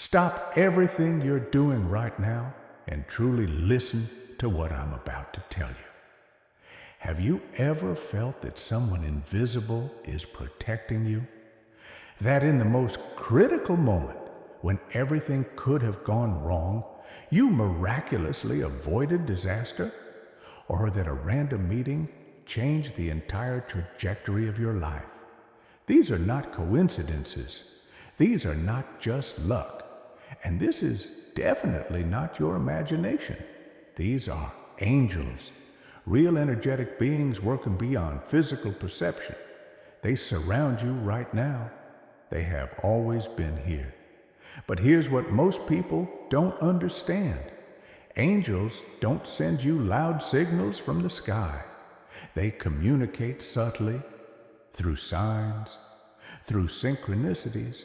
Stop everything you're doing right now and truly listen to what I'm about to tell you. Have you ever felt that someone invisible is protecting you? That in the most critical moment, when everything could have gone wrong, you miraculously avoided disaster? Or that a random meeting changed the entire trajectory of your life? These are not coincidences. These are not just luck. And this is definitely not your imagination. These are angels, real energetic beings working beyond physical perception. They surround you right now. They have always been here. But here's what most people don't understand. Angels don't send you loud signals from the sky. They communicate subtly, through signs, through synchronicities,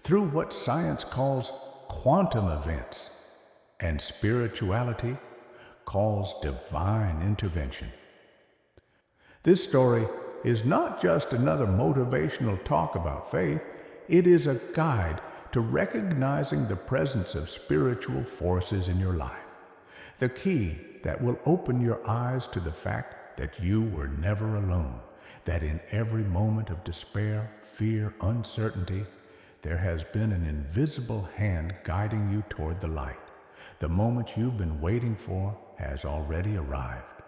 through what science calls quantum events, and spirituality calls divine intervention. This story is not just another motivational talk about faith. It is a guide to recognizing the presence of spiritual forces in your life. The key that will open your eyes to the fact that you were never alone, that in every moment of despair, fear, uncertainty, there has been an invisible hand guiding you toward the light. The moment you've been waiting for has already arrived.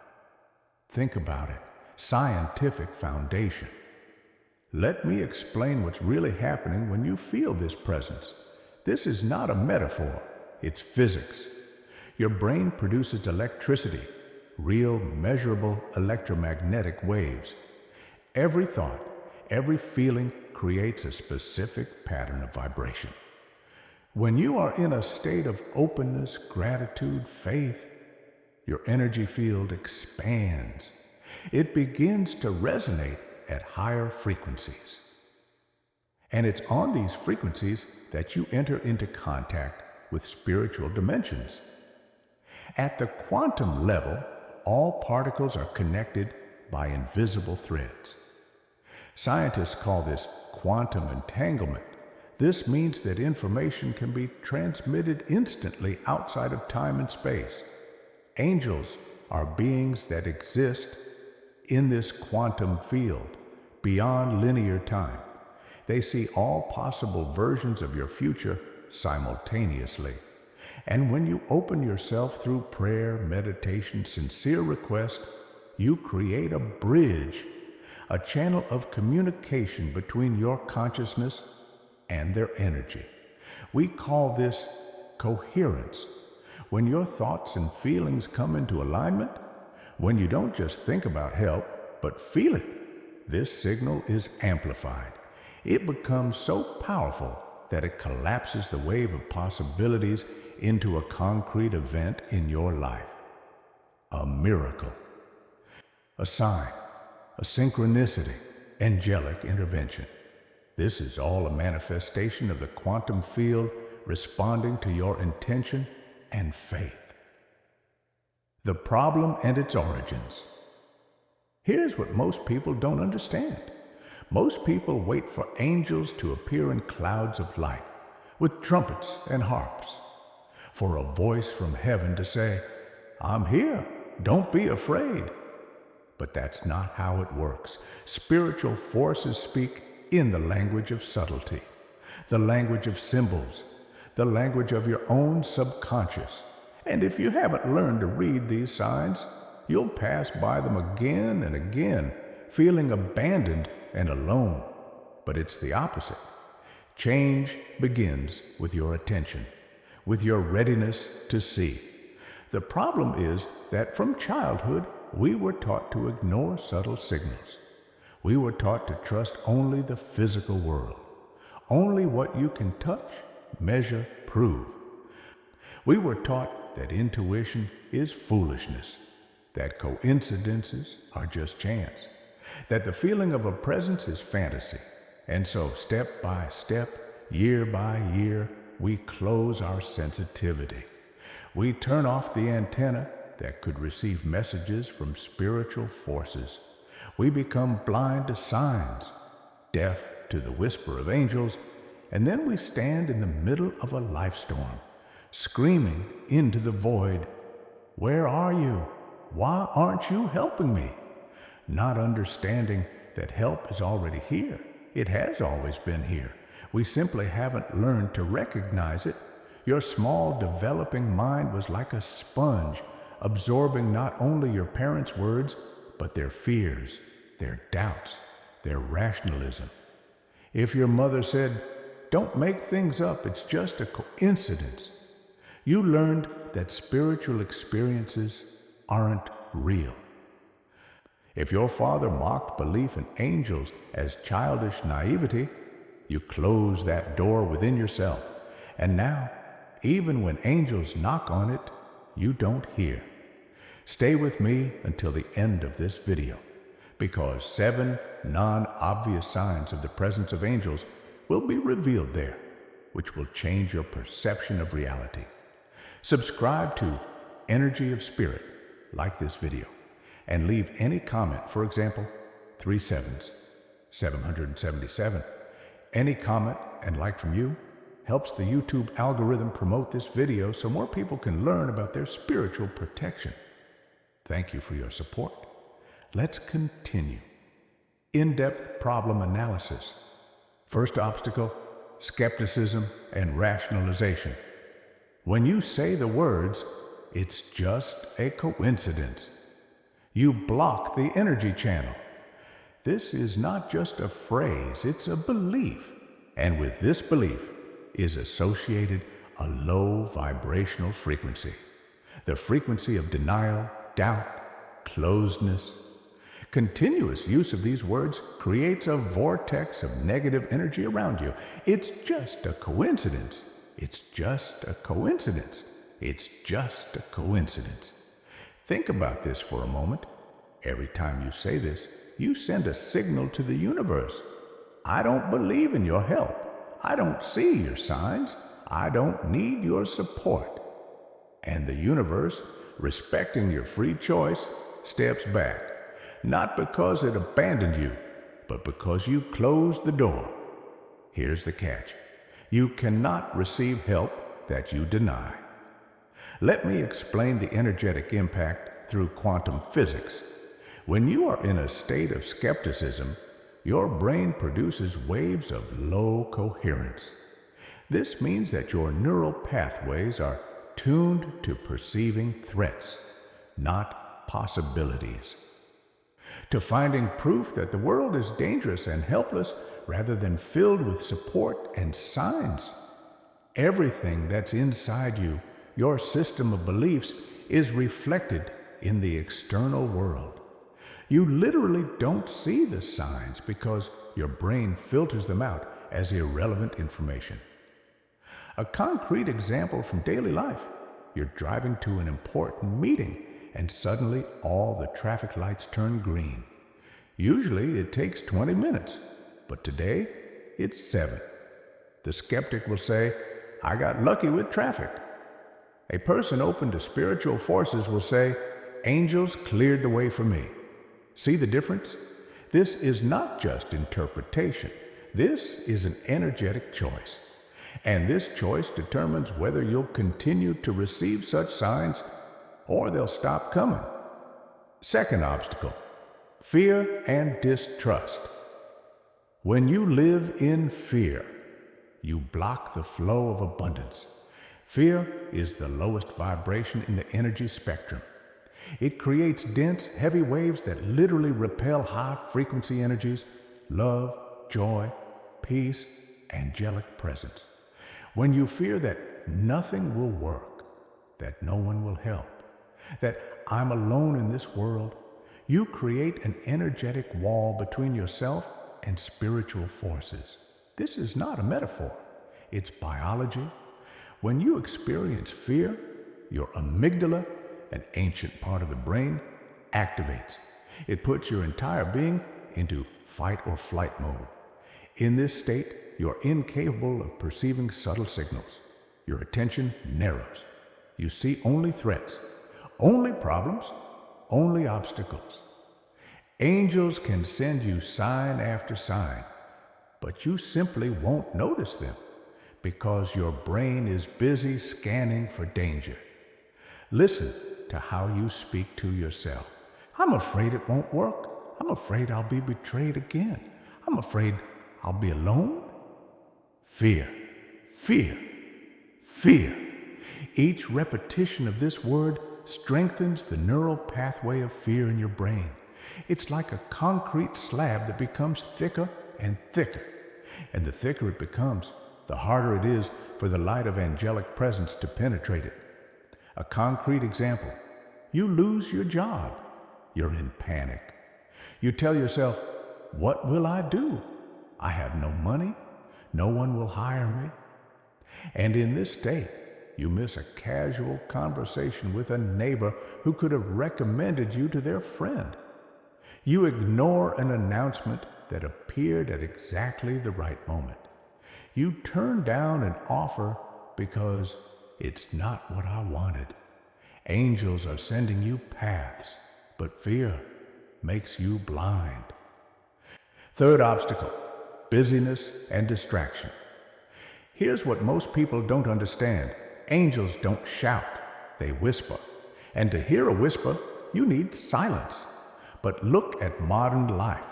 Think about it. Scientific foundation. Let me explain what's really happening when you feel this presence. This is not a metaphor. It's physics. Your brain produces electricity, real, measurable electromagnetic waves. Every thought, every feeling creates a specific pattern of vibration. When you are in a state of openness, gratitude, faith, your energy field expands. It begins to resonate at higher frequencies. And it's on these frequencies that you enter into contact with spiritual dimensions. At the quantum level, all particles are connected by invisible threads. Scientists call this quantum entanglement. This means that information can be transmitted instantly outside of time and space. Angels are beings that exist in this quantum field, beyond linear time. They see all possible versions of your future simultaneously. And when you open yourself through prayer, meditation, sincere request, you create a bridge, a channel of communication between your consciousness and their energy. We call this coherence. When your thoughts and feelings come into alignment, when you don't just think about help, but feel it, this signal is amplified. It becomes so powerful that it collapses the wave of possibilities into a concrete event in your life. A miracle. A sign. A synchronicity. Angelic intervention. This is all a manifestation of the quantum field responding to your intention and faith. The problem and its origins. Here's what most people don't understand. Most people wait for angels to appear in clouds of light, with trumpets and harps, for a voice from heaven to say, "I'm here, don't be afraid." But that's not how it works. Spiritual forces speak in the language of subtlety, the language of symbols, the language of your own subconscious. And if you haven't learned to read these signs, you'll pass by them again and again, feeling abandoned and alone. But it's the opposite. Change begins with your attention, with your readiness to see. The problem is that from childhood, we were taught to ignore subtle signals. We were taught to trust only the physical world, only what you can touch, measure, prove. We were taught that intuition is foolishness, that coincidences are just chance, that the feeling of a presence is fantasy. And so step by step, year by year, we close our sensitivity. We turn off the antenna that could receive messages from spiritual forces. We become blind to signs, deaf to the whisper of angels, and then we stand in the middle of a life storm, screaming into the void, "Where are you? Why aren't you helping me?" Not understanding that help is already here. It has always been here. We simply haven't learned to recognize it. Your small, developing mind was like a sponge, absorbing not only your parents' words, but their fears, their doubts, their rationalism. If your mother said, "Don't make things up, it's just a coincidence," you learned that spiritual experiences aren't real. If your father mocked belief in angels as childish naivety, you closed that door within yourself, and now, even when angels knock on it, you don't hear. Stay with me until the end of this video, because 7 non-obvious signs of the presence of angels will be revealed there, which will change your perception of reality. Subscribe to Energy of Spirit, like this video, and leave any comment. For example, 3 sevens, 777. Any comment and like from you helps the YouTube algorithm promote this video so more people can learn about their spiritual protection. Thank you for your support. Let's continue. In-depth problem analysis. First obstacle, skepticism and rationalization. When you say the words, "It's just a coincidence," you block the energy channel. This is not just a phrase, it's a belief. And with this belief is associated a low vibrational frequency. The frequency of denial, doubt, closedness. Continuous use of these words creates a vortex of negative energy around you. It's just a coincidence. It's just a coincidence. It's just a coincidence. Think about this for a moment. Every time you say this, you send a signal to the universe. I don't believe in your help. I don't see your signs. I don't need your support. And the universe, respecting your free choice, steps back. Not because it abandoned you, but because you closed the door. Here's the catch. You cannot receive help that you deny. Let me explain the energetic impact through quantum physics. When you are in a state of skepticism, your brain produces waves of low coherence. This means that your neural pathways are tuned to perceiving threats, not possibilities. To finding proof that the world is dangerous and helpless rather than filled with support and signs. Everything that's inside you, your system of beliefs, is reflected in the external world. You literally don't see the signs because your brain filters them out as irrelevant information. A concrete example from daily life. You're driving to an important meeting and suddenly all the traffic lights turn green. Usually it takes 20 minutes, but today it's 7. The skeptic will say, "I got lucky with traffic." A person open to spiritual forces will say, "Angels cleared the way for me." See the difference? This is not just interpretation. This is an energetic choice. And this choice determines whether you'll continue to receive such signs or they'll stop coming. Second obstacle, fear and distrust. When you live in fear, you block the flow of abundance. Fear is the lowest vibration in the energy spectrum. It creates dense, heavy waves that literally repel high-frequency energies, love, joy, peace, angelic presence. When you fear that nothing will work, that no one will help, that I'm alone in this world, you create an energetic wall between yourself and spiritual forces. This is not a metaphor. It's biology. When you experience fear, your amygdala, an ancient part of the brain, activates. It puts your entire being into fight or flight mode. In this state, you're incapable of perceiving subtle signals. Your attention narrows. You see only threats, only problems, only obstacles. Angels can send you sign after sign, but you simply won't notice them. because your brain is busy scanning for danger. Listen to how you speak to yourself. I'm afraid it won't work. I'm afraid I'll be betrayed again. I'm afraid I'll be alone. Fear, fear, fear. Each repetition of this word strengthens the neural pathway of fear in your brain. It's like a concrete slab that becomes thicker and thicker. And the thicker it becomes, the harder it is for the light of angelic presence to penetrate it. A concrete example: you lose your job. You're in panic. You tell yourself, what will I do? I have no money. No one will hire me. And in this state, you miss a casual conversation with a neighbor who could have recommended you to their friend. You ignore an announcement that appeared at exactly the right moment. You turn down an offer because it's not what I wanted. Angels are sending you paths, but fear makes you blind. Third obstacle: busyness and distraction. Here's what most people don't understand. Angels don't shout, they whisper. And to hear a whisper, you need silence. But look at modern life.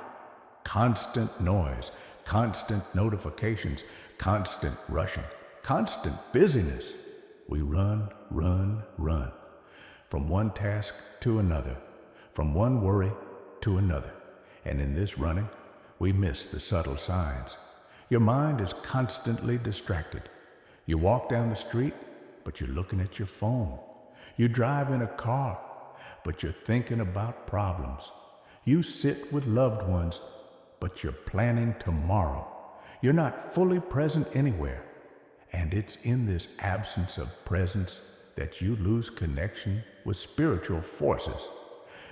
Constant noise, constant notifications, constant rushing, constant busyness. We run, run, run. From one task to another, from one worry to another. And in this running, we miss the subtle signs. Your mind is constantly distracted. You walk down the street, but you're looking at your phone. You drive in a car, but you're thinking about problems. You sit with loved ones, but you're planning tomorrow. You're not fully present anywhere. And it's in this absence of presence that you lose connection with spiritual forces.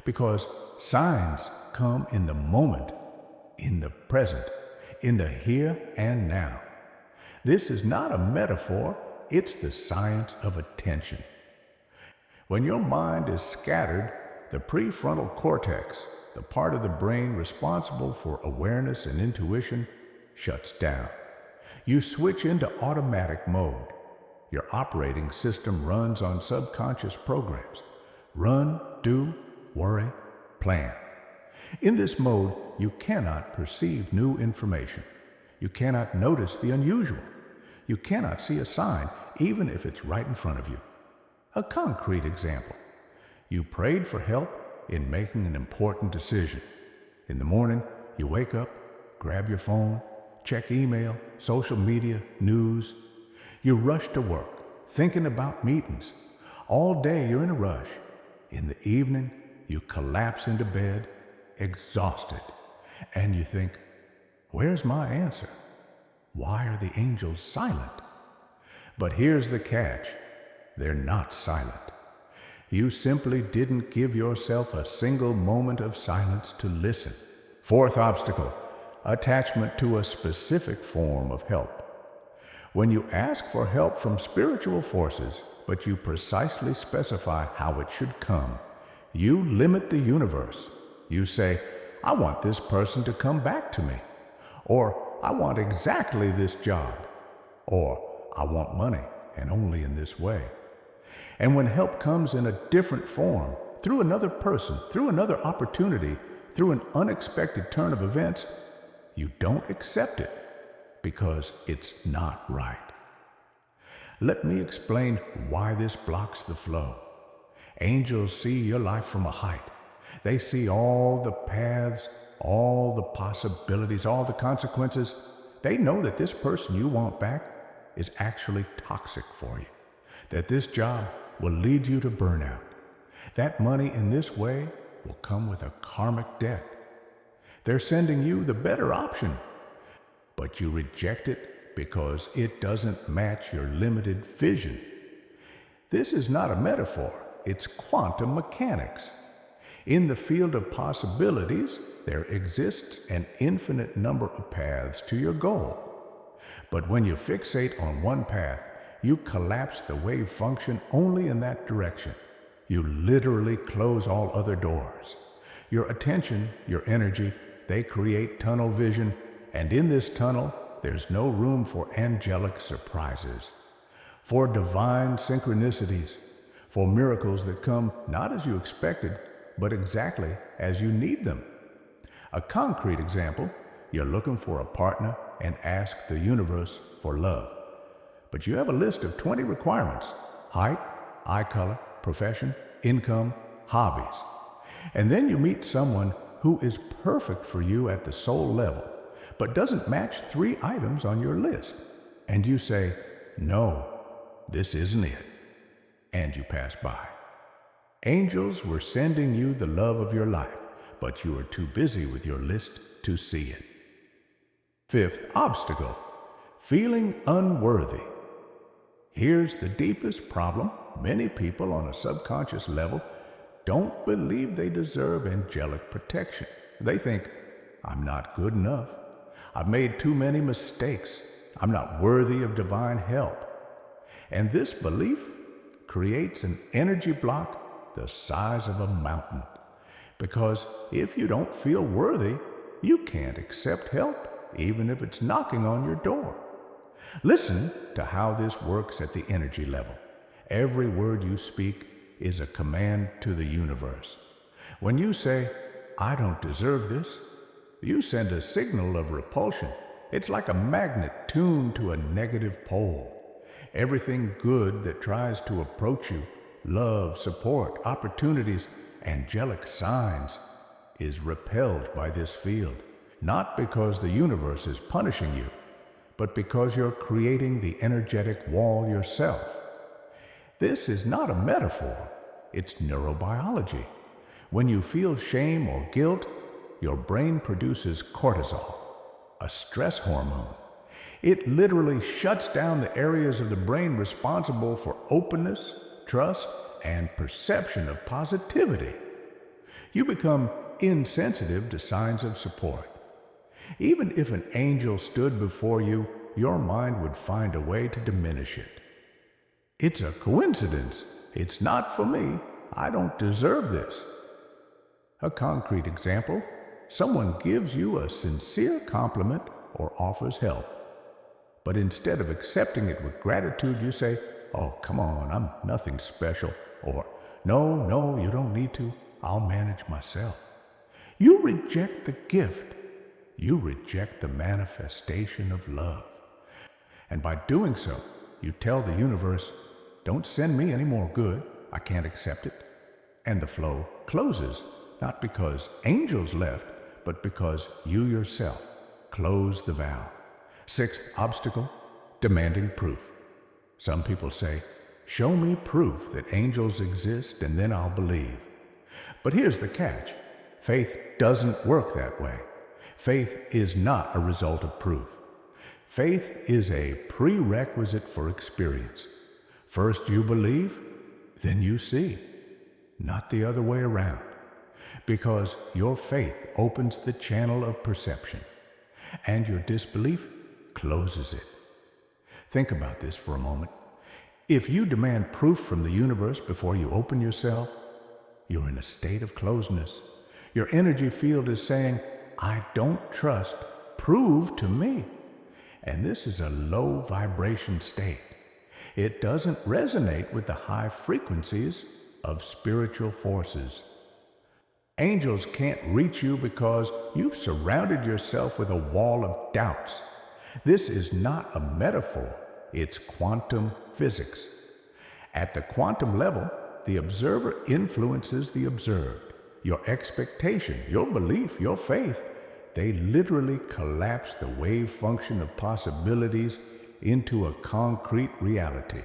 Because signs come in the moment, in the present, in the here and now. This is not a metaphor, it's the science of attention. When your mind is scattered, the prefrontal cortex, the part of the brain responsible for awareness and intuition, shuts down. You switch into automatic mode. Your operating system runs on subconscious programs. Run, do, worry, plan. In this mode, you cannot perceive new information. You cannot notice the unusual. You cannot see a sign, even if it's right in front of you. A concrete example: you prayed for help in making an important decision. In the morning, you wake up, grab your phone, check email, social media, news. You rush to work, thinking about meetings. All day you're in a rush. In the evening, you collapse into bed, exhausted. And you think, where's my answer? Why are the angels silent? But here's the catch. They're not silent. You simply didn't give yourself a single moment of silence to listen. Fourth obstacle: attachment to a specific form of help. When you ask for help from spiritual forces, but you precisely specify how it should come, you limit the universe. You say, I want this person to come back to me. Or, I want exactly this job. Or, I want money, and only in this way. And when help comes in a different form, through another person, through another opportunity, through an unexpected turn of events, you don't accept it because it's not right. Let me explain why this blocks the flow. Angels see your life from a height. They see all the paths, all the possibilities, all the consequences. They know that this person you want back is actually toxic for you, that this job will lead you to burnout. That money in this way will come with a karmic debt. They're sending you the better option, but you reject it because it doesn't match your limited vision. This is not a metaphor, it's quantum mechanics. In the field of possibilities, there exists an infinite number of paths to your goal. But when you fixate on one path, you collapse the wave function only in that direction. You literally close all other doors. Your attention, your energy, they create tunnel vision, and in this tunnel, there's no room for angelic surprises, for divine synchronicities, for miracles that come not as you expected, but exactly as you need them. A concrete example, you're looking for a partner and ask the universe for love. But you have a list of 20 requirements: height, eye color, profession, income, hobbies. And then you meet someone who is perfect for you at the soul level, but doesn't match 3 items on your list. And you say, "No, this isn't it." And you pass by. Angels were sending you the love of your life, but you are too busy with your list to see it. 5th obstacle, feeling unworthy. Here's the deepest problem. Many people on a subconscious level don't believe they deserve angelic protection. They think, "I'm not good enough. I've made too many mistakes. I'm not worthy of divine help." And this belief creates an energy block the size of a mountain. Because if you don't feel worthy, you can't accept help, even if it's knocking on your door. Listen to how this works at the energy level. Every word you speak is a command to the universe. When you say, "I don't deserve this," you send a signal of repulsion. It's like a magnet tuned to a negative pole. Everything good that tries to approach you, love, support, opportunities, angelic signs, is repelled by this field. Not because the universe is punishing you, but because you're creating the energetic wall yourself. This is not a metaphor, it's neurobiology. When you feel shame or guilt, your brain produces cortisol, a stress hormone. It literally shuts down the areas of the brain responsible for openness, trust, and perception of positivity. You become insensitive to signs of support. Even if an angel stood before you, your mind would find a way to diminish it. It's a coincidence. It's not for me. I don't deserve this. A concrete example, someone gives you a sincere compliment or offers help. But instead of accepting it with gratitude, you say, "Oh, come on, I'm nothing special." Or, No, you don't need to. I'll manage myself." You reject the gift. You reject the manifestation of love. And by doing so, you tell the universe, "Don't send me any more good. I can't accept it." And the flow closes, not because angels left, but because you yourself closed the valve. 6th obstacle, demanding proof. Some people say, "Show me proof that angels exist and then I'll believe." But here's the catch. Faith doesn't work that way. Faith is not a result of proof. Faith is a prerequisite for experience. First you believe, then you see. Not the other way around. Because your faith opens the channel of perception, and your disbelief closes it. Think about this for a moment. If you demand proof from the universe before you open yourself, you're in a state of closeness. Your energy field is saying, "I don't trust, prove to me." And this is a low vibration state. It doesn't resonate with the high frequencies of spiritual forces. Angels can't reach you because you've surrounded yourself with a wall of doubts. This is not a metaphor, it's quantum physics. At the quantum level, the observer influences the observed. Your expectation, your belief, your faith, they literally collapse the wave function of possibilities into a concrete reality.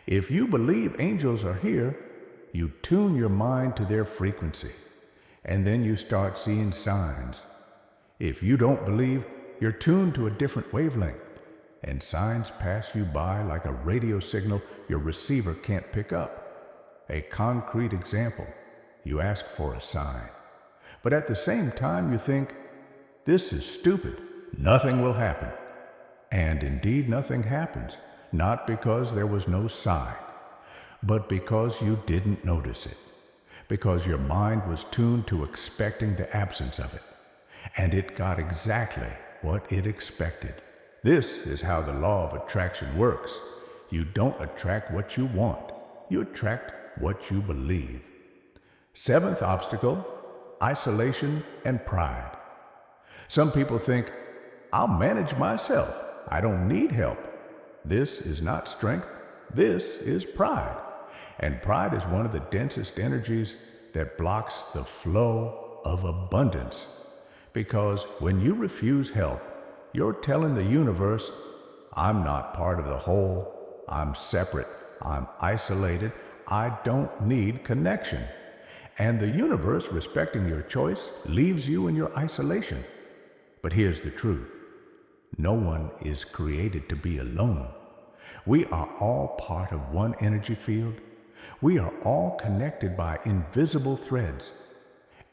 If you believe angels are here, you tune your mind to their frequency, and then you start seeing signs. If you don't believe, you're tuned to a different wavelength, and signs pass you by like a radio signal your receiver can't pick up. A concrete example, you ask for a sign, but at the same time you think, "This is stupid, nothing will happen." And indeed nothing happens, not because there was no sign, but because you didn't notice it, because your mind was tuned to expecting the absence of it, and it got exactly what it expected. This is how the law of attraction works. You don't attract what you want. You attract what you believe. Seventh obstacle, isolation and pride. Some people think, I'll manage myself. I don't need help. This is not strength. This is pride. And pride is one of the densest energies that blocks the flow of abundance. Because when you refuse help, you're telling the universe, I'm not part of the whole. I'm separate. I'm isolated. I don't need connection. And the universe, respecting your choice, leaves you in your isolation. But here's the truth. No one is created to be alone. We are all part of one energy field. We are all connected by invisible threads.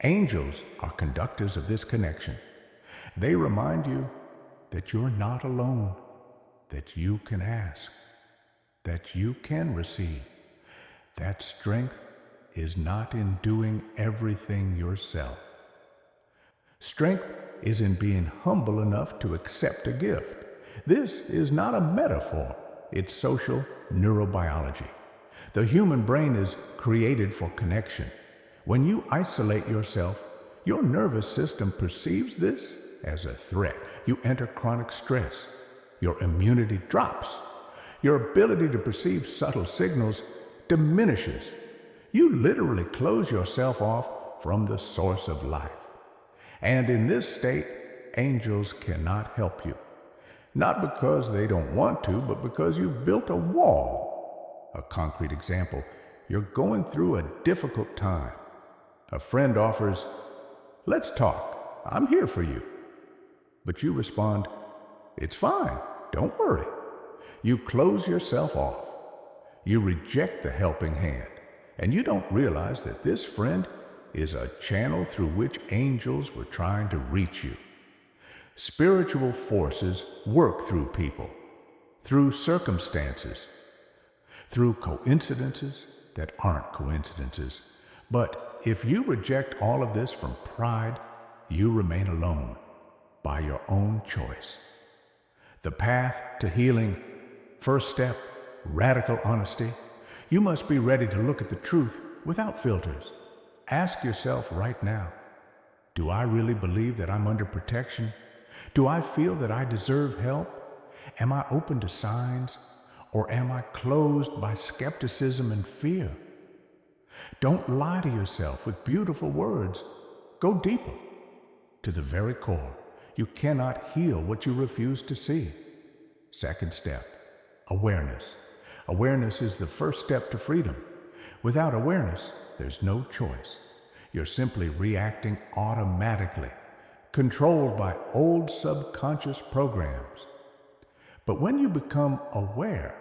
Angels are conductors of this connection. They remind you that you're not alone, that you can ask, that you can receive. That strength is not in doing everything yourself. Strength is in being humble enough to accept a gift. This is not a metaphor. It's social neurobiology. The human brain is created for connection. When you isolate yourself, your nervous system perceives this as a threat. You enter chronic stress. Your immunity drops. Your ability to perceive subtle signals diminishes. You literally close yourself off from the source of life. And in this state, angels cannot help you. Not because they don't want to, but because you've built a wall. A concrete example, you're going through a difficult time. A friend offers, let's talk. I'm here for you. But you respond, it's fine. Don't worry. You close yourself off. You reject the helping hand. And you don't realize that this friend is a channel through which angels were trying to reach you. Spiritual forces work through people, through circumstances, through coincidences that aren't coincidences. But if you reject all of this from pride, you remain alone by your own choice. The path to healing, first step, radical honesty. You must be ready to look at the truth without filters. Ask yourself right now, do I really believe that I'm under protection? Do I feel that I deserve help? Am I open to signs? Or am I closed by skepticism and fear? Don't lie to yourself with beautiful words. Go deeper, to the very core. You cannot heal what you refuse to see. Second step, awareness. Awareness is the first step to freedom. Without awareness, there's no choice. You're simply reacting automatically, controlled by old subconscious programs. But when you become aware,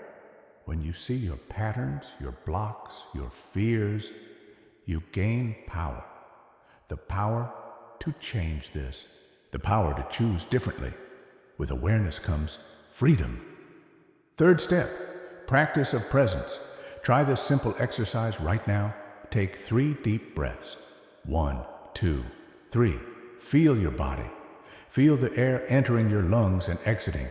when you see your patterns, your blocks, your fears, you gain power. The power to change this. The power to choose differently. With awareness comes freedom. Third step, practice of presence. Try this simple exercise right now. Take 3 deep breaths. 1, 2, 3. Feel your body. Feel the air entering your lungs and exiting.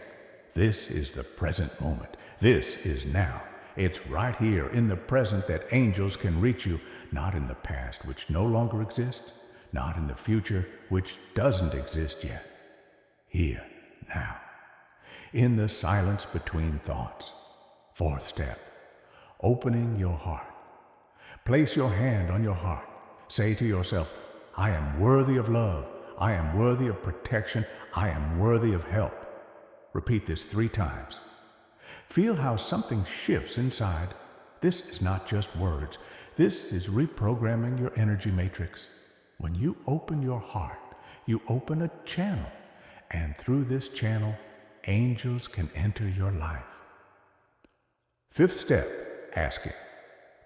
This is the present moment. This is now. It's right here in the present that angels can reach you, not in the past, which no longer exists, not in the future, which doesn't exist yet. Here, now, in the silence between thoughts. Fourth step, opening your heart. Place your hand on your heart. Say to yourself, I am worthy of love. I am worthy of protection. I am worthy of help. Repeat this 3 times. Feel how something shifts inside. This is not just words. This is reprogramming your energy matrix. When you open your heart, you open a channel, and through this channel, angels can enter your life. Fifth step, asking.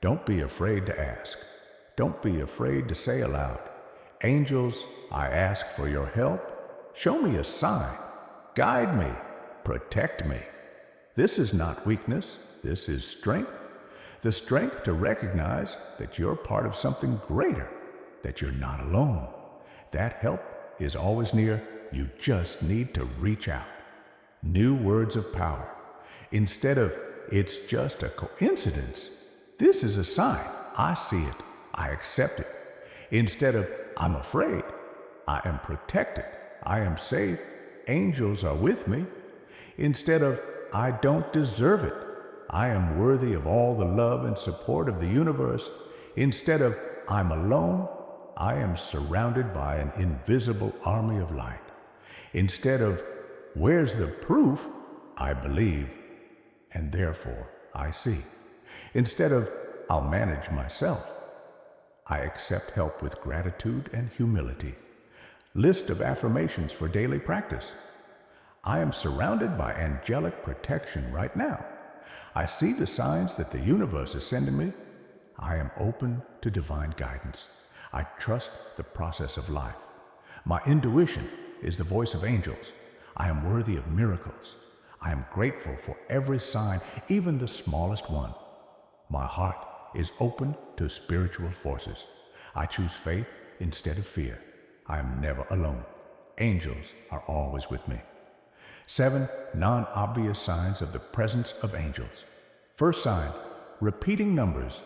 Don't be afraid to ask. Don't be afraid to say aloud, angels, I ask for your help. Show me a sign. Guide me. Protect me. This is not weakness. This is strength. The strength to recognize that you're part of something greater, that you're not alone. That help is always near. You just need to reach out. New words of power. Instead of, it's just a coincidence, this is a sign. I see it. I accept it. Instead of, I'm afraid, I am protected. I am safe. Angels are with me. Instead of, I don't deserve it, I am worthy of all the love and support of the universe. Instead of, I'm alone, I am surrounded by an invisible army of light. Instead of, where's the proof? I believe, and therefore I see. Instead of, I'll manage myself, I accept help with gratitude and humility. List of affirmations for daily practice. I am surrounded by angelic protection right now. I see the signs that the universe is sending me. I am open to divine guidance. I trust the process of life. My intuition is the voice of angels. I am worthy of miracles. I am grateful for every sign, even the smallest one. My heart is open to spiritual forces. I choose faith instead of fear. I am never alone. Angels are always with me. 7 non-obvious signs of the presence of angels. First sign, repeating numbers.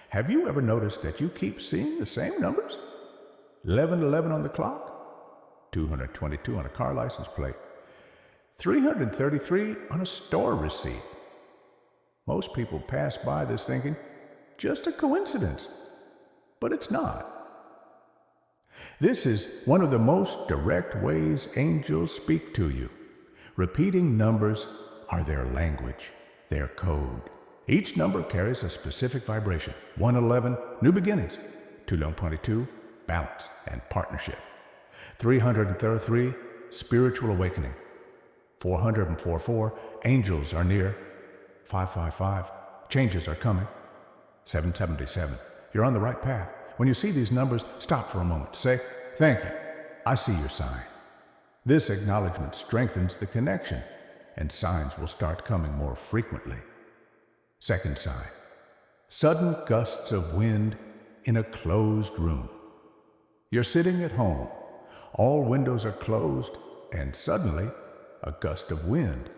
Have you ever noticed that you keep seeing the same numbers? 1111 on the clock, 222 on a car license plate, 333 on a store receipt. Most people pass by this thinking, just a coincidence, but it's not. This is one of the most direct ways angels speak to you. Repeating numbers are their language, their code. Each number carries a specific vibration. 111, new beginnings. 222, balance and partnership. 333, spiritual awakening. 444, angels are near. 555, changes are coming. 777, you're on the right path. When you see these numbers, stop for a moment to say, thank you, I see your sign. This acknowledgement strengthens the connection, and signs will start coming more frequently. Second sign, sudden gusts of wind in a closed room. You're sitting at home, all windows are closed, and suddenly a gust of wind,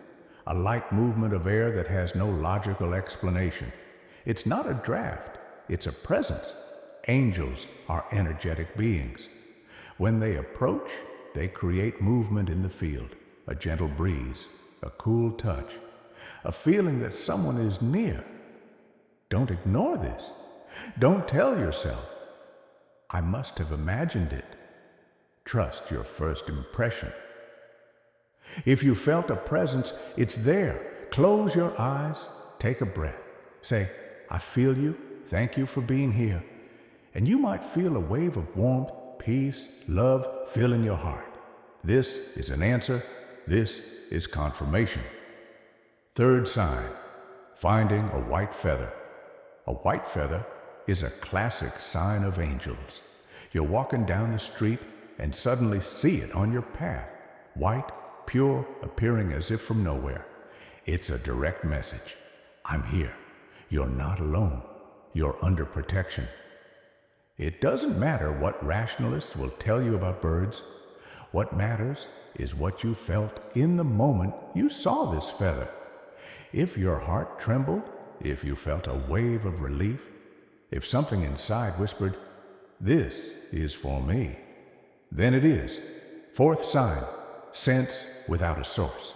a light movement of air that has no logical explanation. It's not a draft, it's a presence. Angels are energetic beings. When they approach, they create movement in the field, a gentle breeze, a cool touch, a feeling that someone is near. Don't ignore this. Don't tell yourself, I must have imagined it. Trust your first impression. If you felt a presence, it's there. Close your eyes, take a breath. Say, I feel you, thank you for being here. And you might feel a wave of warmth, peace, love filling your heart. This is an answer. This is confirmation. Third sign, finding a white feather. A white feather is a classic sign of angels. You're walking down the street and suddenly see it on your path. White, pure, appearing as if from nowhere. It's a direct message. I'm here. You're not alone. You're under protection. It doesn't matter what rationalists will tell you about birds. What matters is what you felt in the moment you saw this feather. If your heart trembled, if you felt a wave of relief, if something inside whispered, this is for me, then it is. Fourth sign, sense without a source.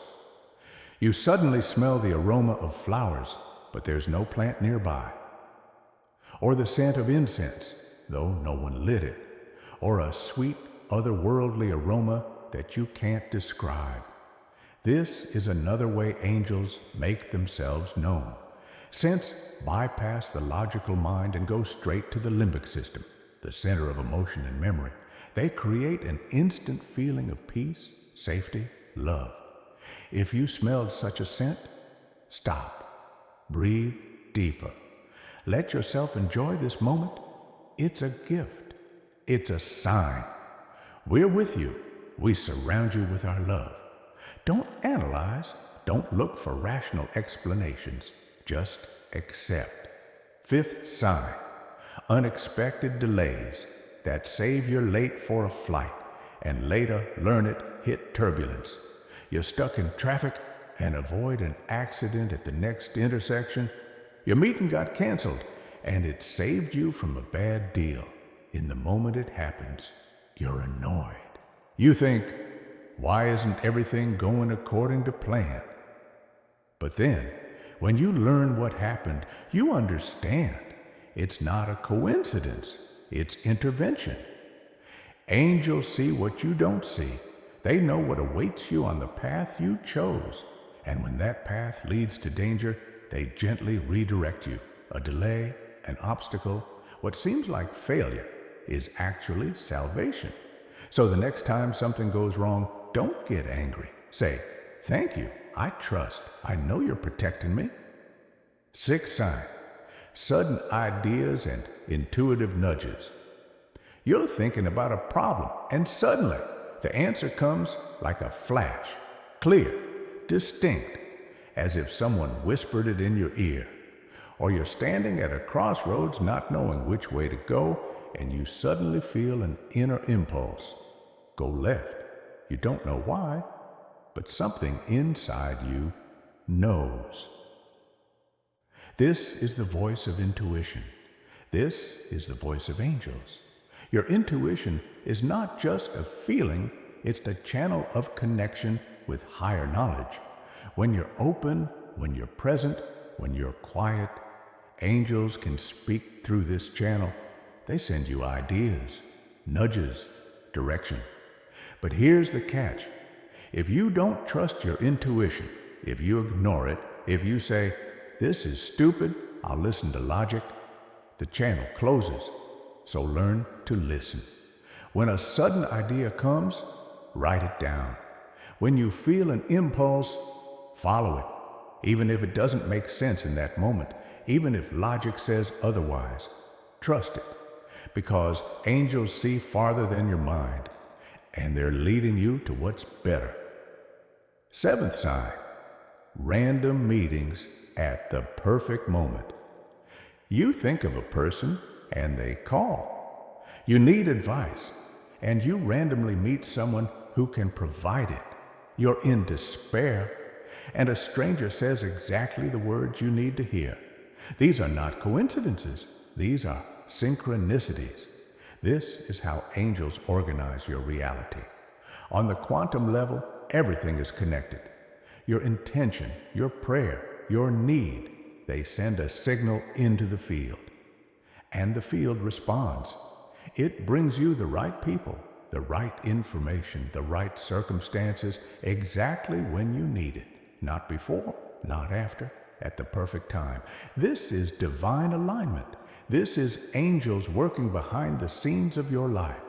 You suddenly smell the aroma of flowers, but there's no plant nearby. Or the scent of incense, though no one lit it, or a sweet, otherworldly aroma that you can't describe. This is another way angels make themselves known. Scents bypass the logical mind and go straight to the limbic system, the center of emotion and memory. They create an instant feeling of peace, safety, love. If you smelled such a scent, stop, breathe deeper. Let yourself enjoy this moment. It's a gift. It's a sign. We're with you. We surround you with our love. Don't analyze. Don't look for rational explanations. Just accept. Fifth sign, unexpected delays that save you're late for a flight and later learn it hit turbulence. You're stuck in traffic and avoid an accident at the next intersection. Your meeting got canceled, and it saved you from a bad deal. In the moment it happens, you're annoyed. You think, why isn't everything going according to plan? But then, when you learn what happened, you understand it's not a coincidence, it's intervention. Angels see what you don't see. They know what awaits you on the path you chose. And when that path leads to danger, they gently redirect you. A delay, an obstacle, what seems like failure is actually salvation. So the next time something goes wrong, don't get angry. Say, thank you, I trust, I know you're protecting me. Sixth sign, sudden ideas and intuitive nudges. You're thinking about a problem, and suddenly the answer comes like a flash, clear, distinct, as if someone whispered it in your ear. Or you're standing at a crossroads not knowing which way to go, and you suddenly feel an inner impulse. Go left. You don't know why, but something inside you knows. This is the voice of intuition. This is the voice of angels. Your intuition is not just a feeling, it's the channel of connection with higher knowledge. When you're open, when you're present, when you're quiet, angels can speak through this channel. They send you ideas, nudges, direction. But here's the catch. If you don't trust your intuition, if you ignore it, if you say, this is stupid, I'll listen to logic, the channel closes. So learn to listen. When a sudden idea comes, write it down. When you feel an impulse, follow it. Even if it doesn't make sense in that moment, even if logic says otherwise, trust it. Because angels see farther than your mind, and they're leading you to what's better. Seventh sign, random meetings at the perfect moment. You think of a person, and they call. You need advice, and you randomly meet someone who can provide it. You're in despair, and a stranger says exactly the words you need to hear. These are not coincidences. These are synchronicities. This is how angels organize your reality. On the quantum level, everything is connected. Your intention, your prayer, your need, they send a signal into the field. And the field responds. It brings you the right people, the right information, the right circumstances, exactly when you need it. Not before, not after, at the perfect time. This is divine alignment. This is angels working behind the scenes of your life.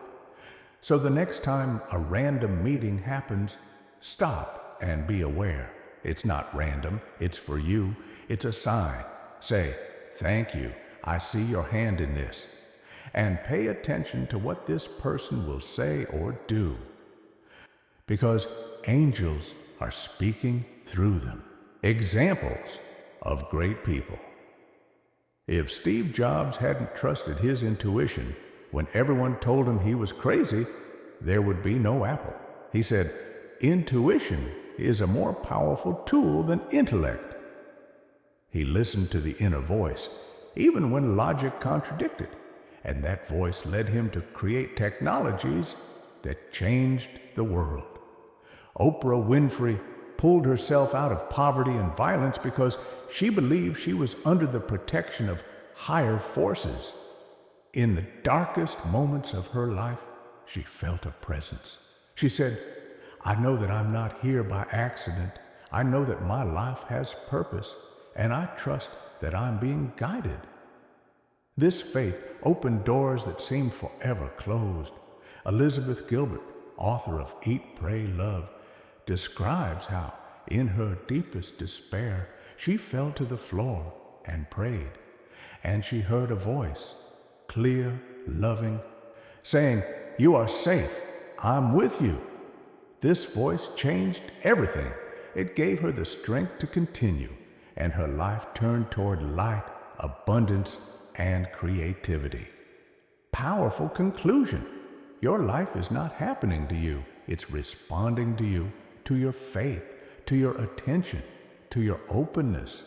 So the next time a random meeting happens, stop and be aware. It's not random, it's for you. It's a sign. Say, thank you. I see your hand in this. And pay attention to what this person will say or do. Because angels are speaking through them. Examples of great people. If Steve Jobs hadn't trusted his intuition when everyone told him he was crazy, there would be no Apple. He said, intuition is a more powerful tool than intellect. He listened to the inner voice, even when logic contradicted, and that voice led him to create technologies that changed the world. Oprah Winfrey pulled herself out of poverty and violence because she believed she was under the protection of higher forces. In the darkest moments of her life, she felt a presence. She said, I know that I'm not here by accident. I know that my life has purpose, and I trust that I'm being guided. This faith opened doors that seemed forever closed. Elizabeth Gilbert, author of Eat, Pray, Love, describes how, in her deepest despair, she fell to the floor and prayed, and she heard a voice, clear, loving, saying, "You are safe. I'm with you." This voice changed everything. It gave her the strength to continue, and her life turned toward light, abundance, and creativity. Powerful conclusion. Your life is not happening to you. It's responding to you, to your faith, to your attention, to your openness.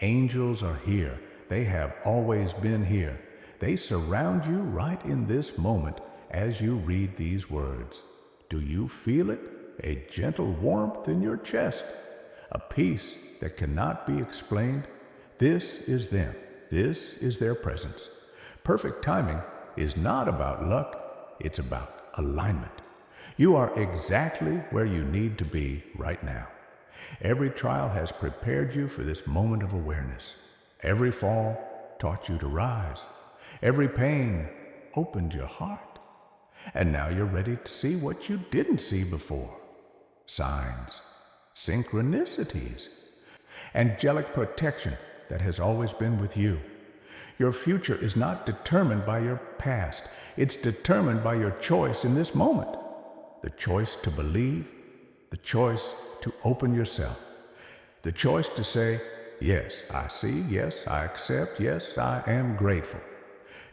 Angels are here. They have always been here. They surround you right in this moment as you read these words. Do you feel it? A gentle warmth in your chest, a peace that cannot be explained. This is them. This is their presence. Perfect timing is not about luck. It's about alignment. You are exactly where you need to be right now. Every trial has prepared you for this moment of awareness. Every fall taught you to rise. Every pain opened your heart. And now you're ready to see what you didn't see before. Signs, synchronicities, angelic protection that has always been with you. Your future is not determined by your past. It's determined by your choice in this moment. The choice to believe, the choice to open yourself, the choice to say, yes, I see, yes, I accept, yes, I am grateful.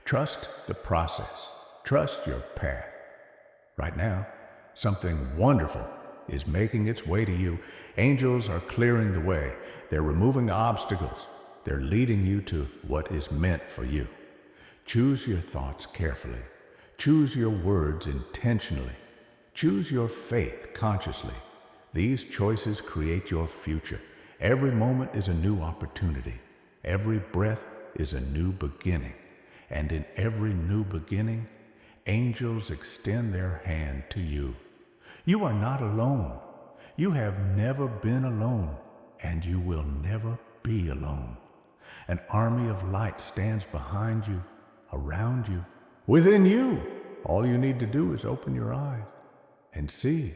Trust the process. Trust your path. Right now, something wonderful is making its way to you. Angels are clearing the way. They're removing obstacles. They're leading you to what is meant for you. Choose your thoughts carefully. Choose your words intentionally. Choose your faith consciously. These choices create your future. Every moment is a new opportunity. Every breath is a new beginning. And in every new beginning, angels extend their hand to you. You are not alone. You have never been alone, and you will never be alone. An army of light stands behind you, around you, within you. All you need to do is open your eyes and see.